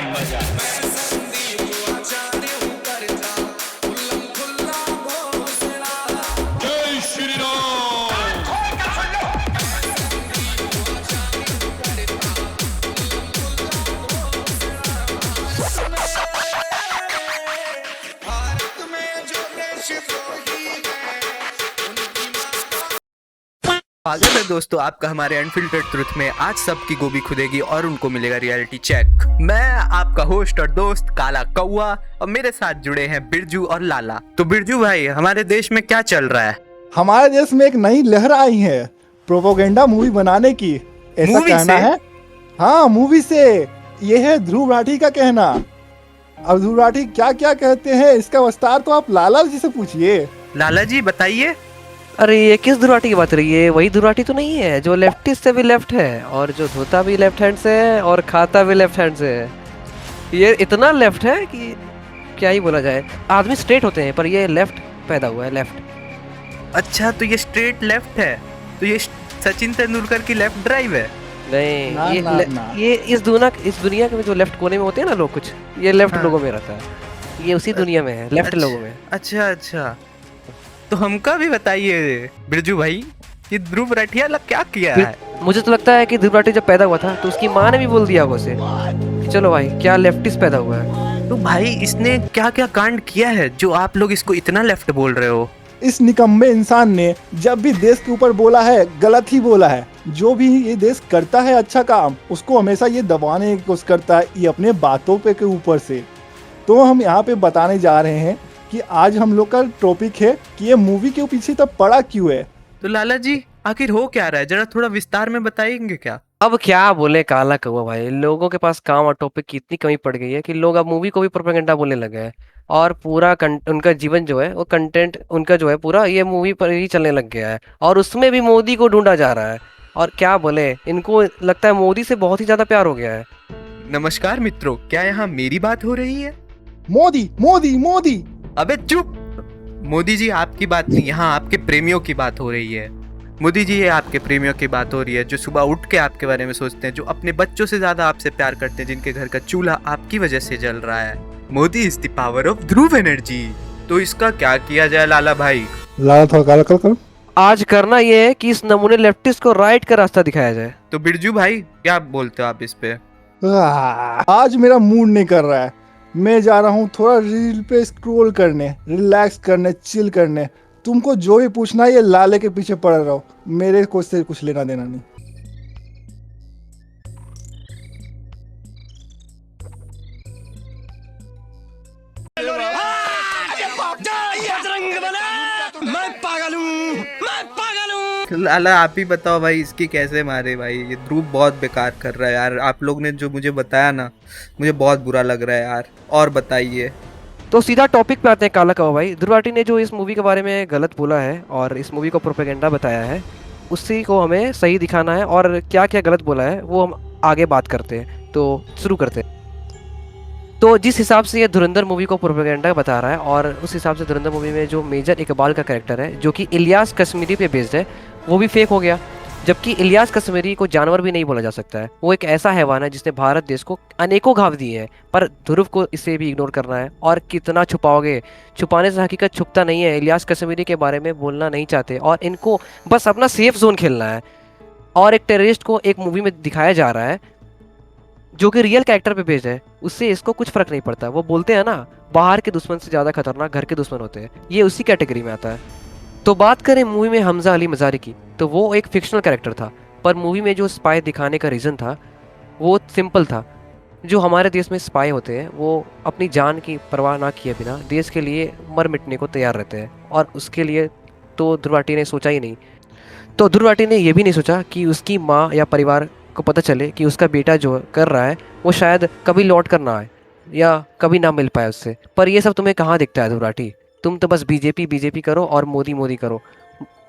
मजा। जय श्री राम। स्वागत है दोस्तों आपका हमारे अनफिल्टर्ड ट्रुथ में। आज सबकी गोभी खुदेगी और उनको मिलेगा रियलिटी चेक। मैं आपका होस्ट और दोस्त काला कौआ और मेरे साथ जुड़े हैं बिरजू और लाला। तो बिरजू भाई, हमारे देश में क्या चल रहा है? हमारे देश में एक नई लहर आई है प्रोपोगेंडा मूवी बनाने की, ऐसा मूवी कहना से? है। हाँ, मूवी से। ये है ध्रुव राठी का कहना। अब ध्रुव राठी क्या क्या कहते हैं इसका विस्तार तो आप लाला जी से पूछिए। लाला जी बताइए। अरे ये किस दुराटी की बात रही है? वही दुराटी तो नहीं है जो लेफ्टिस्ट से भी लेफ्ट है और जो धोता भी लेफ्ट हैंड से है और खाता भी लेफ्ट हैंड से है। ये इतना लेफ्ट है कि क्या ही बोला जाए। आदमी स्ट्रेट होते हैं पर ये लेफ्ट पैदा हुआ है, लेफ्ट। अच्छा, तो ये स्ट्रेट लेफ्ट है, तो ये सचिन तेंदुलकर की लेफ्ट ड्राइव है? नहीं, ना, ये ना, ना। ये इस दुनिया के जो लेफ्ट कोने में होते हैं ना लोग, कुछ ये लेफ्ट हाँ। लोगों में रहता है। ये उसी दुनिया में है, लेफ्ट लोगों में। अच्छा अच्छा, तो हमका भी बताइए बिरजू भाई कि ध्रुव राठिया क्या किया है? मुझे तो लगता है कि दुराटी जब पैदा हुआ था तो उसकी माँ ने भी बोल दिया होगा उसे कि चलो भाई, क्या लेफ्टिस्ट पैदा हुआ है। तो भाई इसने क्या क्या कांड किया है जो आप लोग इसको इतना लेफ्ट बोल रहे हो? इस निकम्मे इंसान ने जब भी देश के ऊपर बोला है गलत ही बोला है। जो भी ये देश करता है अच्छा काम, उसको हमेशा ये दबाने की कोशिश करता है, ये अपने बातों पे के ऊपर से। तो हम यहाँ पे बताने जा रहे हैं कि आज हम लोग का टॉपिक है कि ये मूवी के पीछे तब पड़ा क्यों है। तो लाला जी आखिर हो क्या रहा है, जरा थोड़ा विस्तार में बताएंगे क्या? अब क्या बोले काला कौवा भाई, लोगों के पास काम और टॉपिक की इतनी कमी पड़ गई है कि लोग अब मूवी को भी प्रोपेगेंडा बोलने लगे हैं और पूरा उनका जीवन जो है वो कंटेंट उनका जो है पूरा ये मूवी पर ही चलने लग गया है और उसमें भी मोदी को ढूंढा जा रहा है। और क्या बोले, इनको लगता है मोदी से बहुत ही ज्यादा प्यार हो गया है। नमस्कार मित्रों, क्या यहाँ मेरी बात हो रही है? मोदी मोदी मोदी। अबे चुप! मोदी जी आपकी बात नहीं, यहाँ आपके प्रेमियों की बात हो रही है। मोदी जी, ये आपके प्रेमियों की बात हो रही है जो सुबह उठ के आपके बारे में सोचते हैं, जो अपने बच्चों से ज्यादा आपसे प्यार करते हैं, जिनके घर का चूल्हा आपकी वजह से जल रहा है। Modi is the power of Dhruv energy. तो इसका क्या किया जाए लाला भाई? लाला थोड़ा काला करो। आज करना ये है कि इस नमूने लेफ्टिस्ट को राइट का रास्ता दिखाया जाए। तो बिरजू भाई क्या बोलते हो आप इस पे? आज मेरा मूड नहीं कर रहा है। मैं जा रहा हूँ थोड़ा रील पे स्क्रॉल करने, रिलैक्स करने, चिल करने। तुमको जो भी पूछना है ये लाले के पीछे पड़ रहो, मेरे को इससे कुछ लेना देना नहीं। लाला आप ही बताओ भाई, इसकी कैसे मारे भाई? ये ध्रुव बहुत बेकार कर रहा है यार। आप लोग ने जो मुझे बताया ना, मुझे बहुत बुरा लग रहा है यार। और बताइए। तो सीधा टॉपिक पे आते हैं काला कौवा भाई। ध्रुव राठी ने जो इस मूवी के बारे में गलत बोला है और इस मूवी को प्रोपेगेंडा बताया है, उसी को हमें सही दिखाना है और क्या क्या गलत बोला है वो हम आगे बात करते हैं। तो शुरू करते हैं। तो जिस हिसाब से ये धुरंधर मूवी को प्रोपेगेंडा बता रहा है और उस हिसाब से धुरंधर मूवी में जो मेजर इकबाल का कैरेक्टर है जो कि इलियास कश्मीरी पे बेस्ड है, वो भी फेक हो गया। जबकि इलियास कश्मीरी को जानवर भी नहीं बोला जा सकता है। वो एक ऐसा हैवान है जिसने भारत देश को अनेकों घाव दिए हैं, पर ध्रुव को इसे भी इग्नोर करना है। और कितना छुपाओगे, छुपाने से हकीकत छुपता नहीं है। इलियास कश्मीरी के बारे में बोलना नहीं चाहते और इनको बस अपना सेफ जोन खेलना है। और एक टेररिस्ट को एक मूवी में दिखाया जा रहा है जो कि रियल कैरेक्टर पे बेस्ड है, उससे इसको कुछ फर्क नहीं पड़ता। वो बोलते हैं ना, बाहर के दुश्मन से ज्यादा खतरनाक घर के दुश्मन होते हैं, ये उसी कैटेगरी में आता है। तो बात करें मूवी में हमजा अली मज़ारी की, तो वो एक फिक्शनल कैरेक्टर था, पर मूवी में जो स्पाई दिखाने का रीज़न था वो सिंपल था। जो हमारे देश में स्पाई होते हैं वो अपनी जान की परवाह ना किए बिना देश के लिए मर मिटने को तैयार रहते हैं, और उसके लिए तो ध्रुव राठी ने सोचा ही नहीं। तो ध्रुव राठी ने यह भी नहीं सोचा कि उसकी माँ या परिवार को पता चले कि उसका बेटा जो कर रहा है वो शायद कभी लौट कर ना आए या कभी ना मिल पाए उससे। पर ये सब तुम्हें कहाँ दिखता है ध्रुव राठी? तुम तो बस बीजेपी करो और मोदी करो।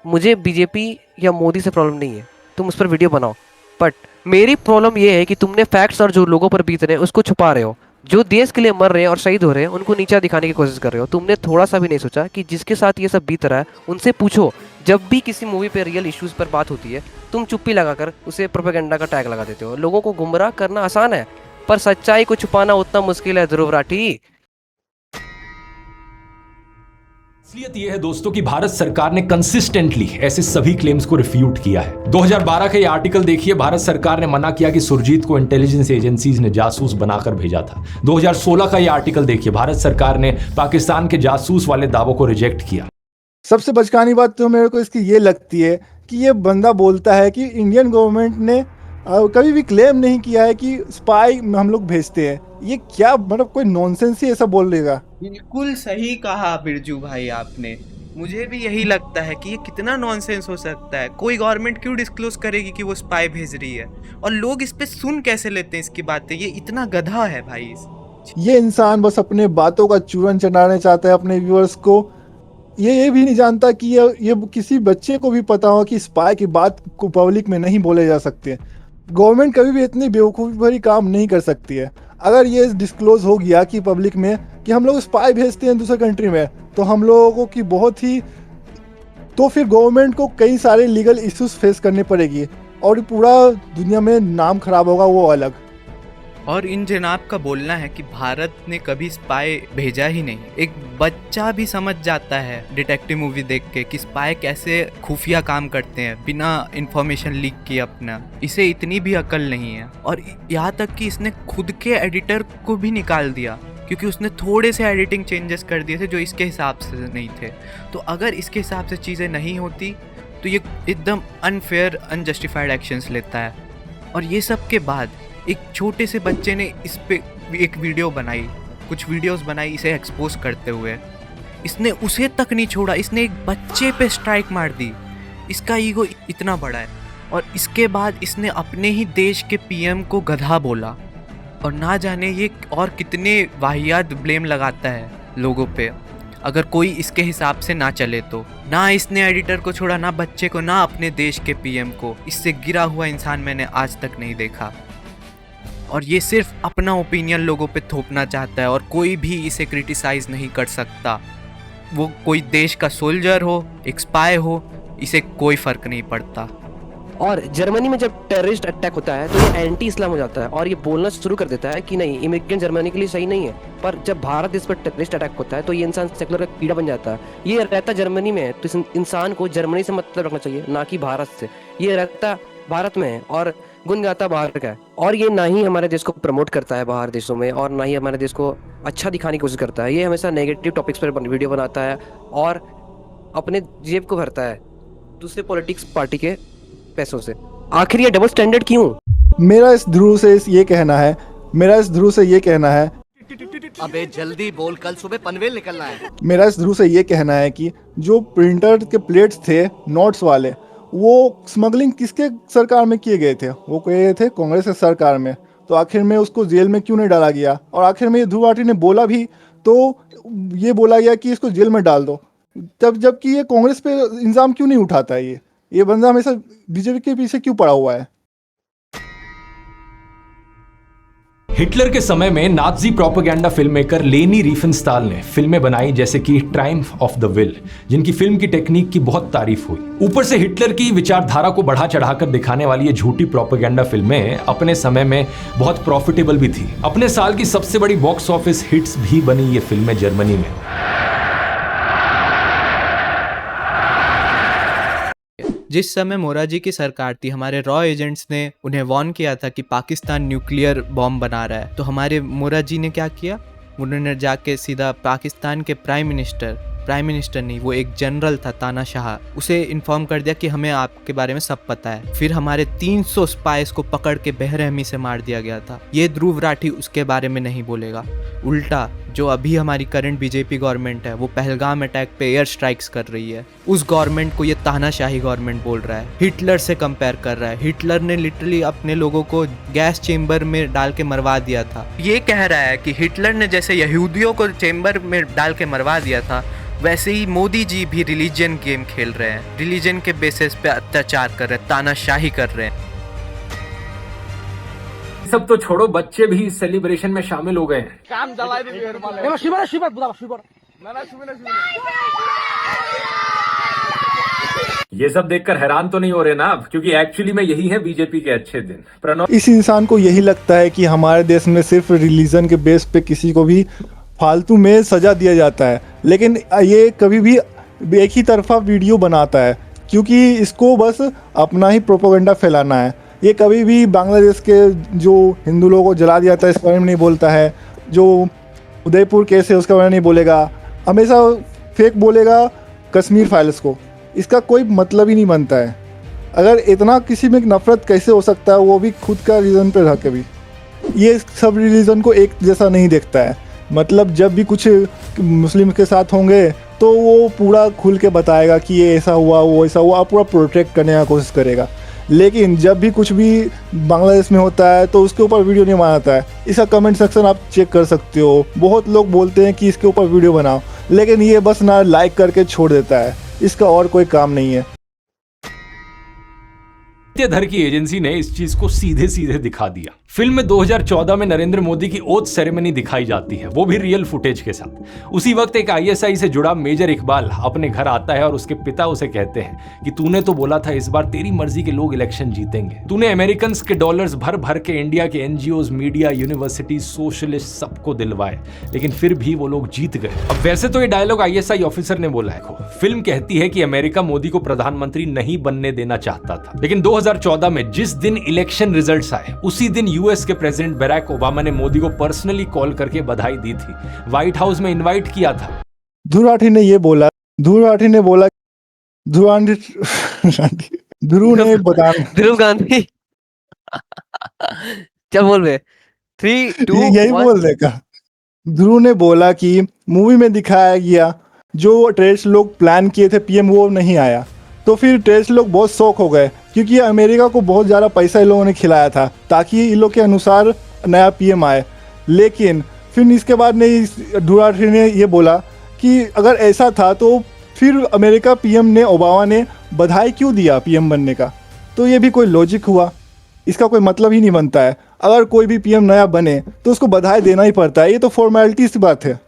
मुझे बीजेपी या मोदी से प्रॉब्लम नहीं है, तुम उस पर वीडियो बनाओ, बट मेरी प्रॉब्लम ये है कि तुमने फैक्ट्स और जो लोगों पर बीत रहे हैं उसको छुपा रहे हो। जो देश के लिए मर रहे हैं और शहीद हो रहे हैं उनको नीचा दिखाने की कोशिश कर रहे हो। तुमने थोड़ा सा भी नहीं सोचा कि जिसके साथ ये सब बीत रहा है उनसे पूछो। जब भी किसी मूवी पे रियल इश्यूज पर बात होती है तुम चुप्पी लगाकर उसे प्रोपेगेंडा का टैग लगा देते हो। लोगों को गुमराह करना आसान है, पर सच्चाई को छुपाना उतना मुश्किल है ध्रुव राठी। असलियत यह है दोस्तों कि भारत सरकार ने कंसिस्टेंटली ऐसे सभी क्लेम्स को रिफ्यूट किया है। 2012 का ये आर्टिकल देखिए, भारत सरकार ने मना किया कि सुरजीत को इंटेलिजेंस एजेंसीज ने जासूस बनाकर भेजा था। 2016 का ये आर्टिकल देखिए, भारत सरकार ने पाकिस्तान के जासूस वाले दावों को रिजेक्ट किया। सबसे बचकानी बात तो मेरे को इसकी ये लगती है कि ये बंदा बोलता है कि इंडियन गवर्नमेंट ने कभी भी क्लेम नहीं किया है कि स्पाई हम लोग भेजते हैं। ये क्या मतलब कोई नॉनसेंस ही ऐसा बोल देगा। बिल्कुल सही कहा बिरजू भाई आपने। मुझे भी यही लगता है कि ये कितना नॉनसेंस हो सकता है। कोई गवर्नमेंट क्यों डिस्क्लोज करेगी कि वो स्पाई भेज रही है, और लोग इस पे सुन कैसे लेते हैं इसकी बातें। ये इतना गधा है भाई। ये इंसान बस अपने बातों का चूरन चढ़ाना चाहता है अपने व्यूअर्स को। ये भी नहीं जानता कि ये किसी बच्चे को भी पता हो कि स्पाई की बात को पब्लिक में नहीं बोले जा सकते। गवर्नमेंट कभी भी इतनी बेवकूफ़ी भरी काम नहीं कर सकती है। अगर ये डिस्क्लोज हो गया कि पब्लिक में कि हम लोग स्पाई भेजते हैं दूसरे कंट्री में, तो हम लोगों की बहुत ही तो फिर गवर्नमेंट को कई सारे लीगल इश्यूज फेस करने पड़ेगी और पूरा दुनिया में नाम खराब होगा वो अलग। और इन जनाब का बोलना है कि भारत ने कभी स्पाई भेजा ही नहीं। एक बच्चा भी समझ जाता है डिटेक्टिव मूवी देख के कि स्पाई कैसे खुफिया काम करते हैं बिना इंफॉर्मेशन लीक किए अपना। इसे इतनी भी अकल नहीं है। और यहाँ तक कि इसने खुद के एडिटर को भी निकाल दिया क्योंकि उसने थोड़े से एडिटिंग चेंजेस कर दिए थे जो इसके हिसाब से नहीं थे। तो अगर इसके हिसाब से चीज़ें नहीं होती तो ये एकदम अनफेयर अनजस्टिफाइड एक्शंस लेता है। और ये सब के बाद एक छोटे से बच्चे ने इस पे एक वीडियो बनाई, कुछ वीडियोस बनाई इसे एक्सपोज करते हुए। इसने उसे तक नहीं छोड़ा, इसने एक बच्चे पे स्ट्राइक मार दी। इसका ईगो इतना बड़ा है। और इसके बाद इसने अपने ही देश के पीएम को गधा बोला। और ना जाने ये और कितने वाहियात ब्लेम लगाता है लोगों पे अगर कोई इसके हिसाब से ना चले तो। ना इसने एडिटर को छोड़ा, ना बच्चे को, ना अपने देश के पीएम को। इससे गिरा हुआ इंसान मैंने आज तक नहीं देखा। और ये सिर्फ अपना ओपिनियन लोगों पे थोपना चाहता है और कोई भी इसे क्रिटिसाइज नहीं कर सकता। वो कोई देश का सोल्जर हो, एक स्पाई हो, इसे कोई फर्क नहीं पड़ता। और जर्मनी में जब टेररिस्ट अटैक होता है तो ये एंटी इस्लाम हो जाता है और ये बोलना शुरू कर देता है कि नहीं, इमिग्रेंट जर्मनी के लिए सही नहीं है। पर जब भारत देश पर टेररिस्ट अटैक होता है तो ये इंसान सेकुलर का कीड़ा बन जाता है। ये रहता जर्मनी में है तो इस इंसान को जर्मनी से मतलब रखना चाहिए, ना कि भारत से। ये रहता भारत में है और गुण गाता बाहर का है। और ये ना ही हमारे देश को प्रमोट करता है बाहर देशों में और ना ही हमारे देश को अच्छा दिखाने की कोशिश करता है। ये हमेशा नेगेटिव टॉपिक्स पर वीडियो बनाता है और अपने जेब को भरता है दूसरे पॉलिटिक्स पार्टी के पैसों से। आखिर ये डबल स्टैंडर्ड क्यों? मेरा इस ध्रुव से ये कहना है अबे जल्दी बोल, कल सुबह पनवेल निकलना है। मेरा इस ध्रुव से ये कहना है कि जो प्रिंटर के प्लेट्स थे नोट्स वाले, वो स्मगलिंग किसके सरकार में किए गए थे? वो किए थे कांग्रेस के सरकार में। तो आखिर में उसको जेल में क्यों नहीं डाला गया? और आखिर में ध्रुव राठी ने बोला भी तो ये बोला गया कि इसको जेल में डाल दो, जबकि ये कांग्रेस पे इल्जाम क्यों नहीं उठाता है? ये बंदा हमेशा बीजेपी के पीछे क्यों पड़ा हुआ है? हिटलर के समय में नाजी प्रोपेगेंडा फिल्म मेकर लेनी रिफेनस्टाल ने फिल्में बनाई जैसे कि ट्रायम्फ ऑफ द विल, जिनकी फिल्म की टेक्निक की बहुत तारीफ हुई। ऊपर से हिटलर की विचारधारा को बढ़ा चढ़ाकर दिखाने वाली ये झूठी प्रोपेगेंडा फिल्में अपने समय में बहुत प्रॉफिटेबल भी थी। अपने साल की सबसे बड़ी बॉक्स ऑफिस हिट्स भी बनी ये फिल्में जर्मनी में। जिस समय मोरारजी की सरकार थी, हमारे रॉ एजेंट्स ने उन्हें वार्न किया था कि पाकिस्तान न्यूक्लियर बॉम्ब बना रहा है। तो हमारे मोरारजी ने क्या किया? उन्होंने जाके सीधा पाकिस्तान के प्राइम मिनिस्टर नहीं, वो एक जनरल था तानाशाह, उसे इन्फॉर्म कर दिया कि हमें आपके बारे में सब पता है। फिर हमारे 300 स्पाइस को पकड़ के बेरहमी से मार दिया गया था। ये ध्रुव राठी उसके बारे में नहीं बोलेगा। उल्टा जो अभी हमारी करंट बीजेपी गवर्नमेंट है वो पहलगाम अटैक पे एयर स्ट्राइक्स कर रही है, उस गवर्नमेंट को ये तानाशाही गवर्नमेंट बोल रहा है, हिटलर से कंपेयर कर रहा है। हिटलर ने लिटरली अपने लोगों को गैस चेम्बर में डाल के मरवा दिया था। ये कह रहा है कि हिटलर ने जैसे यहूदियों को चेम्बर में डाल के मरवा दिया था, वैसे ही मोदी जी भी रिलीजन गेम खेल रहे हैं, रिलीजन के बेसिस पे अत्याचार कर रहे हैं, तानाशाही कर रहे हैं। सब तो छोड़ो, बच्चे भी इस सेलिब्रेशन में शामिल हो गए हैं। ये सब देखकर हैरान तो नहीं हो रहे ना आप, क्योंकि एक्चुअली में यही है बीजेपी के अच्छे दिन। प्रणव इस इंसान को यही लगता है कि हमारे देश में सिर्फ रिलीजन के बेस पे किसी को भी फालतू में सजा दिया जाता है, लेकिन ये कभी भी एक ही तरफा वीडियो बनाता है, क्योंकि इसको बस अपना ही प्रोपेगेंडा फैलाना है। ये कभी भी बांग्लादेश के जो हिंदू लोगों को जला दिया था इस बारे में नहीं बोलता है, जो उदयपुर केस है उसके बारे में नहीं बोलेगा, हमेशा फेक बोलेगा कश्मीर फाइल्स को। इसका कोई मतलब ही नहीं बनता है। अगर इतना किसी में नफरत कैसे हो सकता है, वो भी खुद का रीज़न पे रह के भी। ये सब रिलीजन को एक जैसा नहीं देखता है। मतलब जब भी कुछ मुस्लिम के साथ होंगे तो वो पूरा खुल के बताएगा कि ये ऐसा हुआ वो ऐसा हुआ, पूरा प्रोटेक्ट करने की कोशिश करेगा। लेकिन जब भी कुछ भी बांग्लादेश में होता है तो उसके ऊपर वीडियो नहीं बनाता है। इसका कमेंट सेक्शन आप चेक कर सकते हो, बहुत लोग बोलते हैं कि इसके ऊपर वीडियो बनाओ, लेकिन ये बस ना लाइक करके छोड़ देता है, इसका और कोई काम नहीं है। धर की एजेंसी ने इस चीज को सीधे सीधे दिखा दिया। फिल्म में 2014 में नरेंद्र मोदी की ओथ सेरेमनी दिखाई जाती है, वो भी रियल फुटेज के साथ। उसी वक्त एक आईएसआई से जुड़ा मेजर इकबाल अपने घर आता है और उसके पिता उसे कहते हैं कि तूने तो बोला था इस बार तेरी मर्जी के लोग इलेक्शन जीतेंगे, तूने अमेरिकन के डॉलर्स भर भर के इंडिया के एनजीओज, मीडिया, यूनिवर्सिटी, सोशलिस्ट सबको दिलवाए, लेकिन फिर भी वो लोग जीत गए। अब वैसे तो ये डायलॉग आईएसआई ऑफिसर ने बोला है। फिल्म कहती है कि अमेरिका मोदी को प्रधानमंत्री नहीं बनने देना चाहता था, लेकिन 2014 में जिस दिन इलेक्शन रिजल्ट्स आए उसी दिन यूएस के प्रेसिडेंट बराक ओबामा ने मोदी को पर्सनली कॉल करके बधाई दी थी, व्हाइट हाउस में इनवाइट किया था। ध्रुव राठी ने बोला ध्रुव गांधी क्या बोल रहे? 3, 2, यही 1 बोल देगा। ध्रुव ने बोला कि मूवी में दिखाया गया जो टेररिस्ट लोग प्लान किए थे पीएम वो नहीं आया, तो फिर टेररिस्ट लोग बहुत शौक हो गए, क्योंकि अमेरिका को बहुत ज़्यादा पैसा इन लोगों ने खिलाया था ताकि इन लोग के अनुसार नया पीएम आए। लेकिन फिर इसके बाद ध्रुव राठी ने ये बोला कि अगर ऐसा था तो फिर अमेरिका पीएम ने ओबामा ने बधाई क्यों दिया पीएम बनने का? तो ये भी कोई लॉजिक हुआ? इसका कोई मतलब ही नहीं बनता है। अगर कोई भी पीएम नया बने तो उसको बधाई देना ही पड़ता है, ये तो फॉर्मेलिटी सी बात है।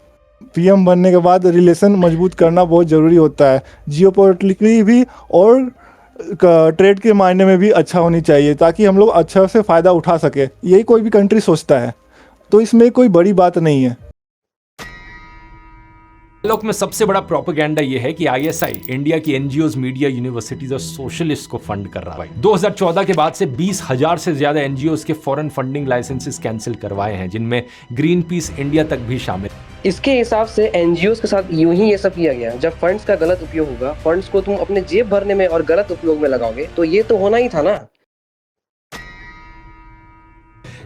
पीएम बनने के बाद रिलेशन मजबूत करना बहुत ज़रूरी होता है, जियोपॉलिटिकली भी और ट्रेड के मायने में भी अच्छा होनी चाहिए, ताकि हम लोग अच्छा से फ़ायदा उठा सके। यही कोई भी कंट्री सोचता है, तो इसमें कोई बड़ी बात नहीं है। लोक में सबसे बड़ा प्रोपेगेंडा यह है कि आईएसआई इंडिया की एनजीओज, मीडिया, यूनिवर्सिटीज और सोशलिस्ट को फंड कर रहा है। 2014 के बाद से 20,000 से ज्यादा एनजीओज के फॉरेन फंडिंग लाइसेंसेस कैंसिल करवाए हैं, जिनमें ग्रीन पीस इंडिया तक भी शामिल। इसके हिसाब से एनजीओज के साथ यूं ही ये सब किया गया। जब फंड्स का गलत उपयोग होगा, फंड्स को तुम अपने जेब भरने में और गलत उपयोग में लगाओगे, तो ये तो होना ही था ना।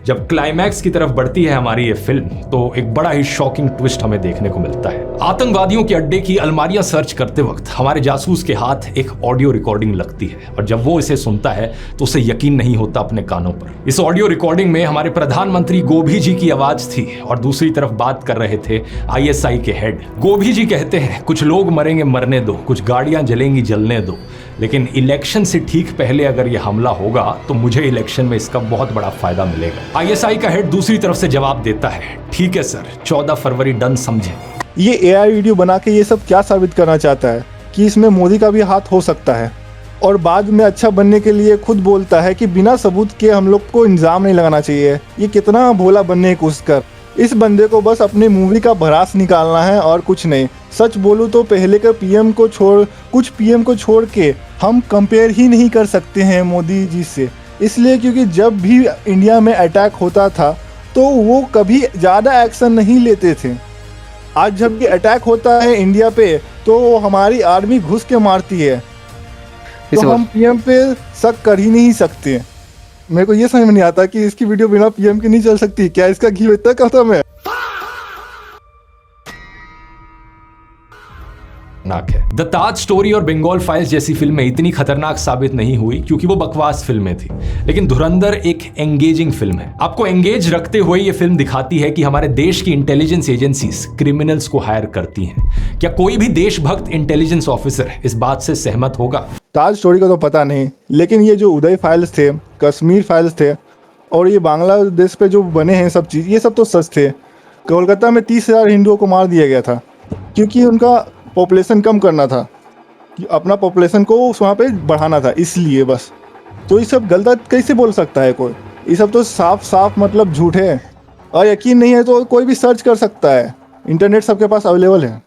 जब क्लाइमैक्स की तरफ बढ़ती है हमारी ये फिल्म, तो एक बड़ा ही शॉकिंग ट्विस्ट हमें देखने को मिलता है। आतंकवादियों के अड्डे की अलमारियां सर्च करते वक्त हमारे जासूस के हाथ एक ऑडियो रिकॉर्डिंग लगती है, और जब वो इसे सुनता है तो उसे यकीन नहीं होता अपने कानों पर। इस ऑडियो रिकॉर्डिंग में हमारे प्रधानमंत्री गोभी जी की आवाज थी, और दूसरी तरफ बात कर रहे थे आईएसआई के हेड। गोभी जी कहते हैं, कुछ लोग मरेंगे मरने दो, कुछ गाड़ियां जलेंगी जलने दो, लेकिन इलेक्शन से ठीक पहले अगर यह हमला होगा तो मुझे इलेक्शन में इसका बहुत बड़ा फायदा मिलेगा। आईएसआई का हेड दूसरी तरफ से जवाब देता है, ठीक है सर, 14 फरवरी डन समझे। ये एआई वीडियो बना के ये सब क्या साबित करना चाहता है कि इसमें मोदी का भी हाथ हो सकता है, और बाद में अच्छा बनने के लिए खुद बोलता है कि बिना सबूत के हम लोग को इल्जाम नहीं लगाना चाहिए। ये कितना भोला बनने की कोशिश कर। इस बंदे को बस अपनी मूवी का भड़ास निकालना है और कुछ नहीं। सच बोलूँ तो पहले के कुछ पीएम को छोड़ के हम कंपेयर ही नहीं कर सकते हैं मोदी जी से, इसलिए क्योंकि जब भी इंडिया में अटैक होता था तो वो कभी ज़्यादा एक्शन नहीं लेते थे। आज जब भी अटैक होता है इंडिया पे तो हमारी आर्मी घुस के मारती है, तो हम पीएम पे शक कर ही नहीं सकते। मेरे को ये समझ में नहीं आता कि इसकी वीडियो बिना पीएम की नहीं चल सकती। क्या इसका घी इतना खत्म है? है द ताज स्टोरी और बंगाल फाइल्स जैसी फिल्में इतनी खतरनाक साबित नहीं हुई क्योंकि वो बकवास फिल्में थी, लेकिन धुरंधर एक एंगेजिंग फिल्म है। आपको एंगेज रखते हुए ये फिल्म दिखाती है कि हमारे देश की इंटेलिजेंस एजेंसीज क्रिमिनल्स को हायर करती हैं। क्या कोई भी देशभक्त इंटेलिजेंस ऑफिसर इस बात से सहमत होगा? ताज स्टोरी का तो पता नहीं, लेकिन ये जो उदय फाइल्स थे, कश्मीर फाइल्स थे, और ये बांग्लादेश पे जो बने हैं सब चीज़, ये सब तो सच थे। कोलकाता में 30,000 हिंदुओं को मार दिया गया था क्योंकि उनका पॉपुलेशन कम करना था। कि अपना पॉपुलेशन को वहाँ पे बढ़ाना था, इसलिए बस। तो ये सब गलत कैसे बोल सकता है कोई? ये सब तो साफ साफ मतलब झूठ है। और यकीन नहीं है तो कोई भी सर्च कर सकता है, इंटरनेट सबके पास अवेलेबल है।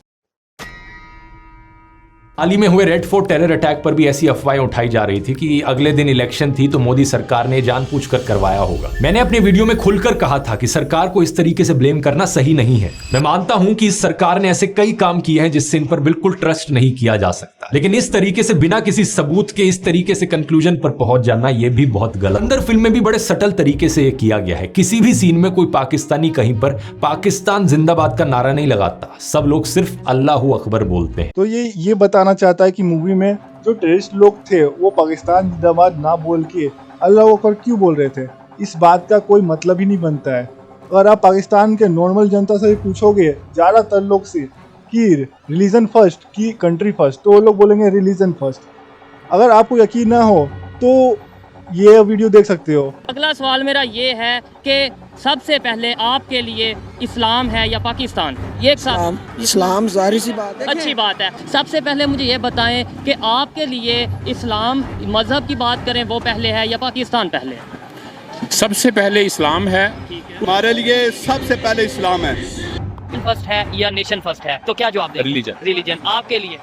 हाल ही में हुए रेड फोर्ट टेरर अटैक पर भी ऐसी अफवाहें उठाई जा रही थी कि अगले दिन इलेक्शन थी तो मोदी सरकार ने जानबूझकर करवाया होगा। मैंने अपने वीडियो में खुलकर कहा था कि सरकार को इस तरीके से ब्लेम करना सही नहीं है। मैं मानता हूं कि इस सरकार ने ऐसे कई काम किए हैं जिससे इन पर बिल्कुल ट्रस्ट नहीं किया जा सकता, लेकिन इस तरीके से बिना किसी सबूत के इस तरीके से कंक्लूजन पर पहुंच जाना यह भी बहुत गलत। अंदर फिल्म में भी बड़े सटल तरीके से यह किया गया है। किसी भी सीन में कोई पाकिस्तानी कहीं पर पाकिस्तान जिंदाबाद का नारा नहीं लगाता, सब लोग सिर्फ अल्लाहू अकबर बोलते हैं। तो ये बताना चाहता है कि मूवी में जो टेररिस्ट लोग थे वो पाकिस्तान जिंदाबाद ना बोल के अल्लाह अकबर क्यों बोल रहे थे, इस बात का कोई मतलब ही नहीं बनता है। अगर आप पाकिस्तान के नॉर्मल जनता से पूछोगे ज़्यादातर लोग से कि रिलीजन फर्स्ट कि कंट्री फर्स्ट, तो वो लोग बोलेंगे रिलीजन फर्स्ट। अगर आपको यकीन ना हो तो ये वीडियो देख सकते हो। अगला सवाल मेरा ये है कि सबसे पहले आपके लिए इस्लाम है या पाकिस्तान? ये एक साथ इस्लाम जाहिर सी बात है, अच्छी बात है। सबसे पहले मुझे ये बताएं कि आपके लिए इस्लाम मज़हब की बात करें वो पहले है या पाकिस्तान पहले है? सबसे पहले इस्लाम है। हमारे लिए सबसे पहले इस्लाम है। फर्स्ट है या नेशन फर्स्ट है? तो क्या जवाब दें? रिलीजन। आपके लिए?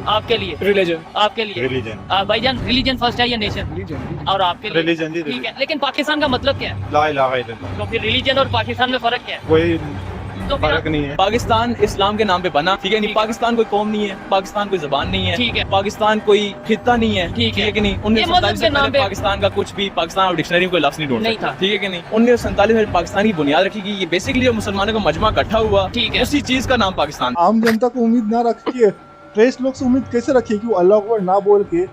आपके लिए? आपके लिए? भाईजान रिलीजन फर्स्ट है या नेशन? और आपके लिए? रिलीजन। ठीक है, लेकिन पाकिस्तान का मतलब क्या है? ला इलाहा इल्लल्लाह। तो फिर रिलीजन और पाकिस्तान में फर्क क्या है? कोई तो फर्क नहीं है। पाकिस्तान इस्लाम के नाम पे बना, ठीक है नहीं। पाकिस्तान कोई कौम नहीं है, पाकिस्तान कोई जबान नहीं है, ठीक है। पाकिस्तान कोई खिता नहीं है, ठीक है कि नहीं। 1947 से पहले पाकिस्तान का कुछ भी पाकिस्तान और डिक्शनरी में कोई लफ्ज नहीं ढूंढ सकता, ठीक है कि नहीं। 1947 में पाकिस्तान की बुनियाद रखी गई। ये बेसिकली जो मुसलमानों का मजमा इकट्ठा हुआ, ठीक है, उसी चीज का नाम पाकिस्तान। आम जनता को उम्मीद ना रखिए, टेररिस्ट लोग से उम्मीद कैसे रखिए कि वो अल्लाह अकबर ना बोल के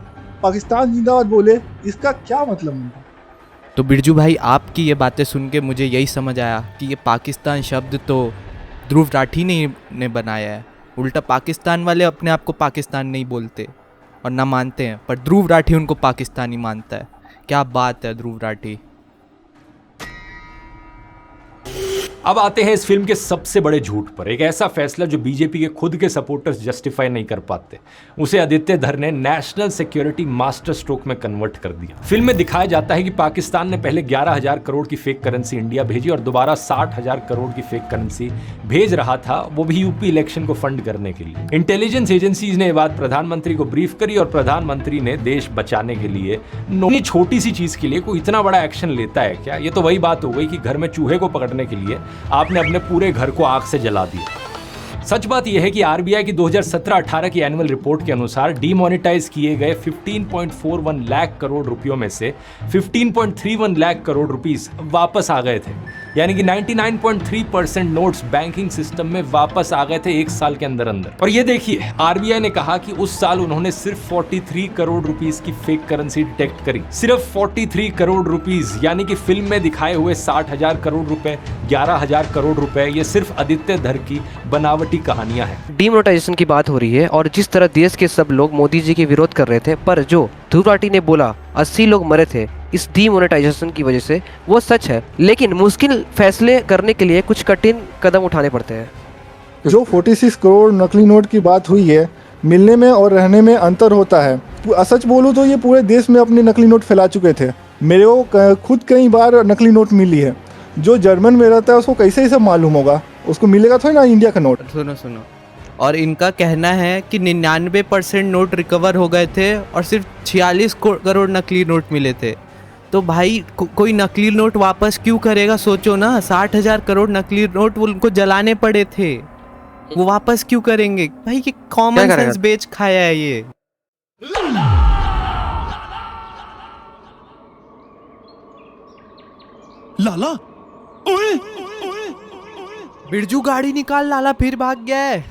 पाकिस्तान जिंदाबाद बोले, इसका क्या मतलब है? तो बिरजू भाई, आपकी ये बातें सुन के मुझे यही समझ आया कि ये पाकिस्तान शब्द तो ध्रुव राठी ने बनाया है। उल्टा पाकिस्तान वाले अपने आप को पाकिस्तान नहीं बोलते और ना मानते हैं, पर ध्रुव राठी उनको पाकिस्तानी मानता है। क्या बात है ध्रुव राठी। अब आते हैं इस फिल्म के सबसे बड़े झूठ पर। एक ऐसा फैसला जो बीजेपी के खुद के सपोर्टर्स जस्टिफाई नहीं कर पाते, उसे आदित्य धर ने नेशनल सिक्योरिटी मास्टर स्ट्रोक में कन्वर्ट कर दिया। फिल्म में दिखाया जाता है कि पाकिस्तान ने पहले 11,000 करोड़ की फेक करेंसी इंडिया भेजी और दोबारा 60,000 करोड़ की फेक करेंसी भेज रहा था, वो भी यूपी इलेक्शन को फंड करने के लिए। इंटेलिजेंस एजेंसीज ने यह बात प्रधानमंत्री को ब्रीफ करी और प्रधानमंत्री ने देश बचाने के लिए इतनी छोटी सी चीज के लिए कोई इतना बड़ा एक्शन लेता है क्या? ये तो वही बात हो गई कि घर में चूहे को पकड़ने के लिए आपने अपने पूरे घर को आग से जला दिया। सच बात यह है कि आरबीआई की 2017-18 की एनुअल रिपोर्ट के अनुसार डीमोनेटाइज किए गए 15.41 लाख करोड़ रुपयों में से 15.31 लाख करोड़ रुपीस वापस आ गए थे, यानी कि 99.3% नोट्स बैंकिंग सिस्टम में वापस आ गए थे एक साल के अंदर अंदर। और ये देखिए, आरबीआई ने कहा कि उस साल उन्होंने सिर्फ 43 करोड़ रुपीस की फेक करेंसी डिटेक्ट करी। सिर्फ 43 करोड़ रुपीस, यानी कि फिल्म में दिखाए हुए 60,000 करोड़ रुपए, 11,000 करोड़ रुपए, ये सिर्फ आदित्य धर की बनावटी कहानियां हैं। डीमोनेटाइजेशन की बात हो रही है और जिस तरह देश के सब लोग मोदी जी के विरोध कर रहे थे, पर जो ध्रुव राठी ने बोला 80 लोग मरे थे इस डीमोनेटाइजेशन की वजह से, वो सच है। लेकिन मुश्किल फैसले करने के लिए कुछ कठिन कदम उठाने पड़ते हैं। जो 46 करोड़ नकली नोट की बात हुई है, मिलने में और रहने में अंतर होता है। सच बोलूँ तो ये पूरे देश में अपने नकली नोट फैला चुके थे। मेरे को खुद कई बार नकली नोट मिली है। जो जर्मन में रहता है उसको कैसे ही सब मालूम होगा, उसको मिलेगा थोड़ा ना इंडिया का नोट। सुनो, और इनका कहना है कि 99% नोट रिकवर हो गए थे और सिर्फ 46 करोड़ नकली नोट मिले थे। तो भाई कोई नकली नोट वापस क्यों करेगा? सोचो ना, 60,000 करोड़ नकली नोट वो उनको जलाने पड़े थे, वो वापस क्यों करेंगे भाई? ये कॉमन सेंस बेच खाया है ये। लाला, ओए, बिरजू गाड़ी निकाल, लाला फिर भाग गया है।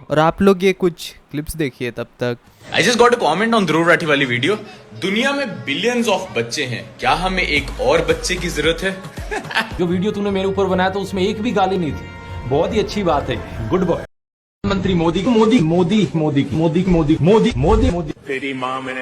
और आप लोग ये कुछ क्लिप्स देखिए तब तक। I just got a comment on Dhruv Rathee वाली वीडियो। दुनिया में बिलियंस ऑफ बच्चे हैं, क्या हमें एक और बच्चे की जरूरत है? जो वीडियो तूने मेरे ऊपर बनाया था उसमें एक भी गाली नहीं थी, बहुत ही अच्छी बात है, गुड बॉय। प्रधानमंत्री मोदी मोदी मोदी मोदी मोदी मोदी मोदी मोदी मोदी। तेरी माँ मैंने